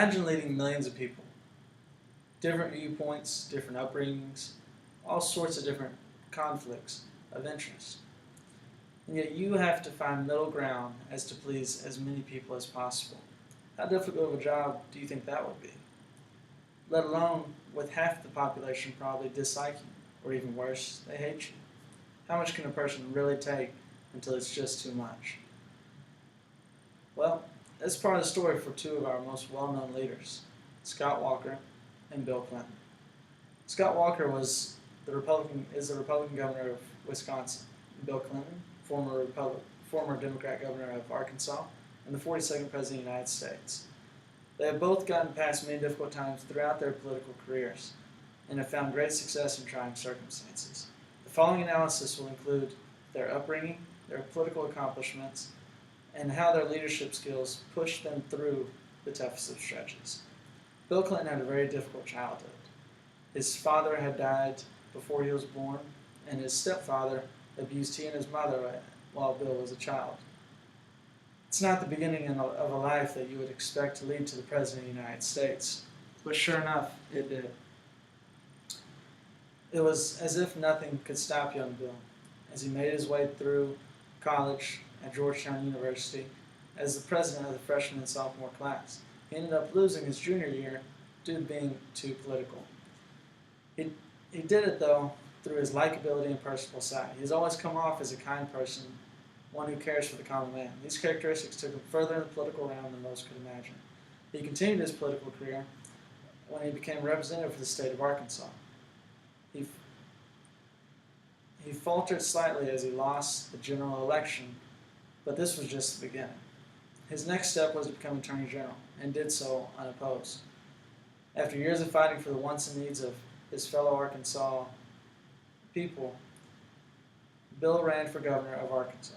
Imagine leading millions of people, different viewpoints, different upbringings, all sorts of different conflicts of interest. And yet you have to find middle ground as to please as many people as possible. How difficult of a job do you think that would be? Let alone with half the population probably disliking you, or even worse, they hate you. How much can a person really take until it's just too much? Well, that's part of the story for two of our most well-known leaders, Scott Walker and Bill Clinton. Scott Walker is the Republican governor of Wisconsin. Bill Clinton, former Democrat governor of Arkansas, and the 42nd President of the United States. They have both gotten past many difficult times throughout their political careers and have found great success in trying circumstances. The following analysis will include their upbringing, their political accomplishments, and how their leadership skills pushed them through the toughest of stretches. Bill Clinton had a very difficult childhood. His father had died before he was born, and his stepfather abused he and his mother while Bill was a child. It's not the beginning of a life that you would expect to lead to the President of the United States, but sure enough, it did. It was as if nothing could stop young Bill as he made his way through college at Georgetown University as the president of the freshman and sophomore class. He ended up losing his junior year due to being too political. He did it, though, through his likability and personable side. He's always come off as a kind person, one who cares for the common man. These characteristics took him further in the political realm than most could imagine. He continued his political career when he became representative for the state of Arkansas. He faltered slightly as he lost the general election, but this was just the beginning. His next step was to become Attorney General, and did so unopposed. After years of fighting for the wants and needs of his fellow Arkansas people, Bill ran for governor of Arkansas.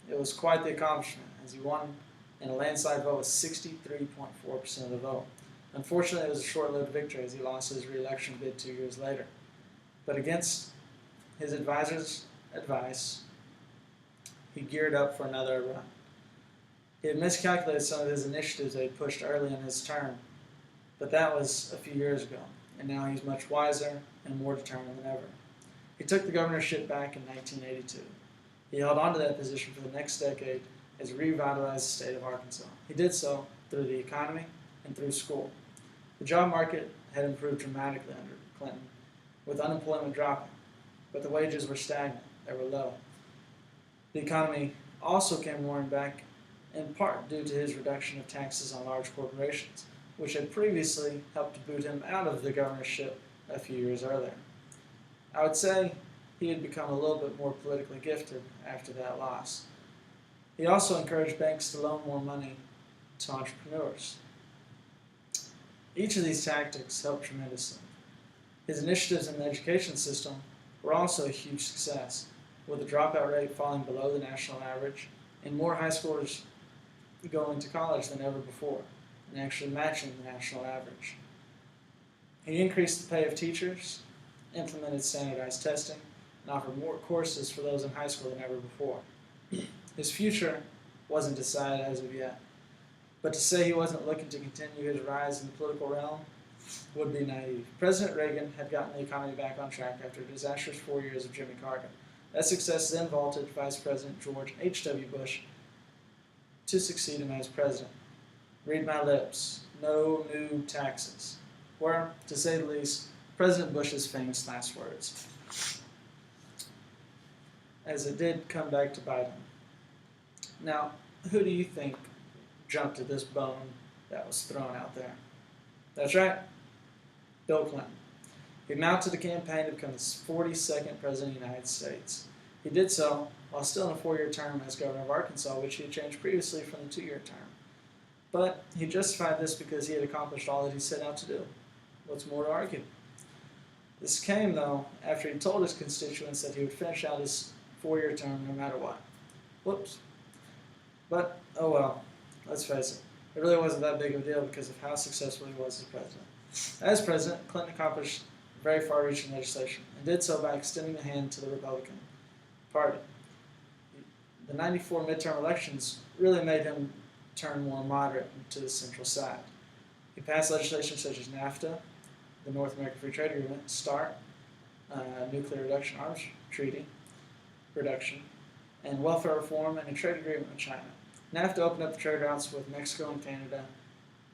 It was quite the accomplishment, as he won in a landslide vote with 63.4% of the vote. Unfortunately, it was a short-lived victory as he lost his re-election bid 2 years later. But against his advisors' advice, he geared up for another run. He had miscalculated some of his initiatives that he pushed early in his term, but that was a few years ago, and now he's much wiser and more determined than ever. He took the governorship back in 1982. He held on to that position for the next decade as he revitalized the state of Arkansas. He did so through the economy and through school. The job market had improved dramatically under Clinton, with unemployment dropping, but the wages were stagnant, they were low. The economy also came roaring back, in part due to his reduction of taxes on large corporations, which had previously helped to boot him out of the governorship a few years earlier. I would say he had become a little bit more politically gifted after that loss. He also encouraged banks to loan more money to entrepreneurs. Each of these tactics helped tremendously. His initiatives in the education system were also a huge success, with the dropout rate falling below the national average and more high schoolers going to college than ever before, and actually matching the national average. He increased the pay of teachers, implemented standardized testing, and offered more courses for those in high school than ever before. His future wasn't decided as of yet, but to say he wasn't looking to continue his rise in the political realm would be naive. President Reagan had gotten the economy back on track after a disastrous 4 years of Jimmy Carter. That success then vaulted Vice President George H.W. Bush to succeed him as president. Read my lips, no new taxes, were, to say the least, President Bush's famous last words, as it did come back to bite him. Now, who do you think jumped at this bone that was thrown out there? That's right, Bill Clinton. He mounted a campaign to become the 42nd President of the United States. He did so while still in a 4-year term as governor of Arkansas, which he had changed previously from the 2-year term. But he justified this because he had accomplished all that he set out to do. What's more to argue? This came, though, after he told his constituents that he would finish out his 4-year term no matter what. Whoops. But, oh well, let's face it. It really wasn't that big of a deal because of how successful he was as president. As president, Clinton accomplished very far-reaching legislation, and did so by extending the hand to the Republican Party. The '94 midterm elections really made him turn more moderate to the central side. He passed legislation such as NAFTA, the North American Free Trade Agreement, START, Nuclear Reduction Arms Treaty reduction, and welfare reform and a trade agreement with China. NAFTA opened up the trade routes with Mexico and Canada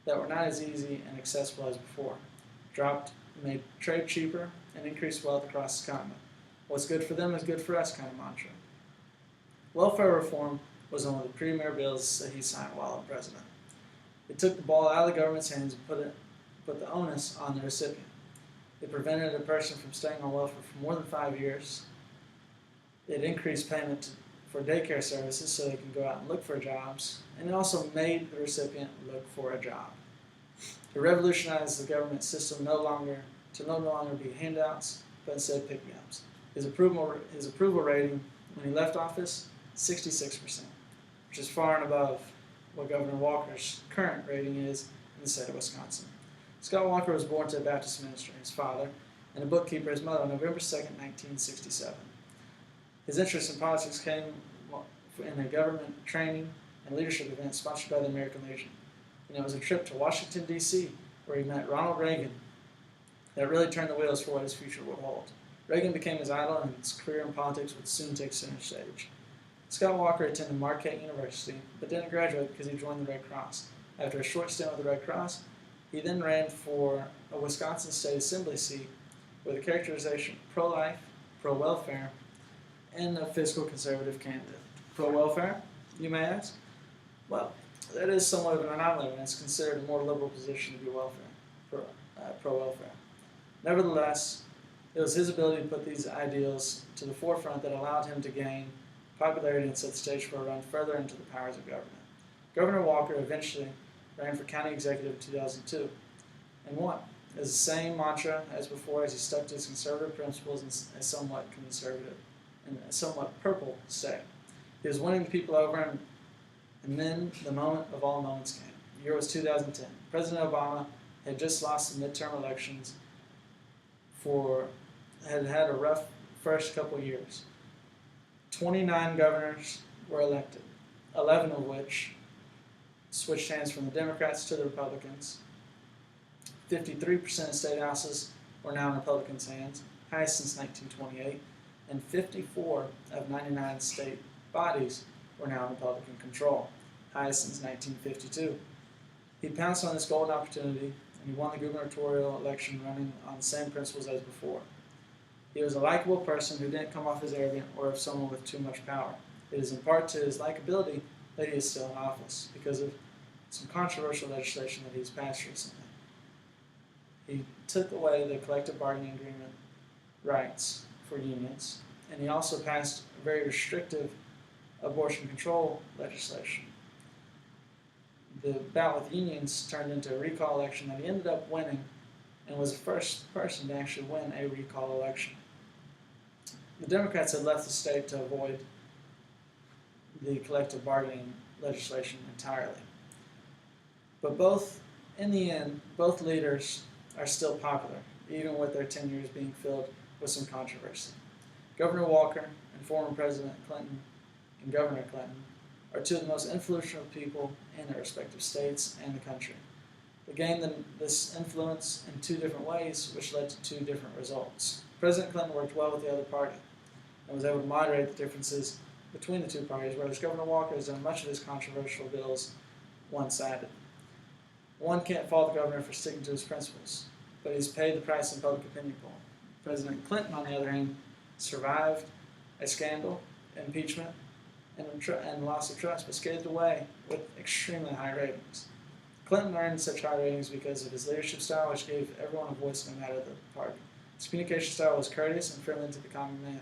that were not as easy and accessible as before. Made trade cheaper and increased wealth across the continent. What's good for them is good for us kind of mantra. Welfare reform was one of the premier bills that he signed while president. It took the ball out of the government's hands and put the onus on the recipient. It prevented a person from staying on welfare for more than 5 years. It increased payment for daycare services so they can go out and look for jobs, and it also made the recipient look for a job. It revolutionized the government system to no longer be handouts, but instead pick-me-ups. His approval rating when he left office, 66%, which is far and above what Governor Walker's current rating is in the state of Wisconsin. Scott Walker was born to a Baptist minister, his father, and a bookkeeper, his mother, on November 2, 1967. His interest in politics came in a government training and leadership event sponsored by the American Legion. And it was a trip to Washington, D.C., where he met Ronald Reagan that really turned the wheels for what his future would hold. Reagan became his idol, and his career in politics would soon take center stage. Scott Walker attended Marquette University, but didn't graduate because he joined the Red Cross. After a short stint with the Red Cross, he then ran for a Wisconsin State Assembly seat with a characterization pro-life, pro-welfare, and a fiscal conservative candidate. Pro-welfare, you may ask? Well, that is somewhat of an anomaly, and it's considered a more liberal position to be pro-welfare. Nevertheless, it was his ability to put these ideals to the forefront that allowed him to gain popularity and set the stage for a run further into the powers of government. Governor Walker eventually ran for county executive in 2002 and won. It was the same mantra as before, as he stuck to his conservative principles in a somewhat purple state. He was winning the people over, and then the moment of all moments came. The year was 2010. President Obama had just lost the midterm elections had a rough first couple years. 29 governors were elected, 11 of which switched hands from the Democrats to the Republicans. 53% of state houses were now in Republicans' hands, highest since 1928, and 54 of 99 state bodies were now in Republican control, highest since 1952. He pounced on this golden opportunity, and he won the gubernatorial election running on the same principles as before. He was a likable person who didn't come off as arrogant or as someone with too much power. It is in part to his likability that he is still in office, because of some controversial legislation that he's passed recently. He took away the collective bargaining agreement rights for unions, and he also passed very restrictive abortion control legislation. The bout with unions turned into a recall election that he ended up winning, and was the first person to actually win a recall election. The Democrats had left the state to avoid the collective bargaining legislation entirely. But in the end, both leaders are still popular, even with their tenures being filled with some controversy. Governor Walker and former President Clinton and Governor Clinton are two of the most influential people in their respective states and the country. They gained this influence in two different ways, which led to two different results. President Clinton worked well with the other party and was able to moderate the differences between the two parties, whereas Governor Walker has done much of his controversial bills one-sided. One can't fault the governor for sticking to his principles, but he's paid the price in public opinion poll. President Clinton, on the other hand, survived a scandal, impeachment, and loss of trust, but scathed away with extremely high ratings. Clinton earned such high ratings because of his leadership style, which gave everyone a voice no matter the party. His communication style was courteous and friendly to the common man.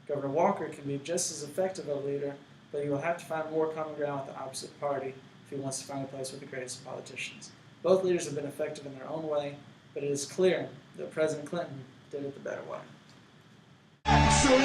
Governor Walker can be just as effective a leader, but he will have to find more common ground with the opposite party if he wants to find a place with the greatest of politicians. Both leaders have been effective in their own way, but it is clear that President Clinton did it the better way. So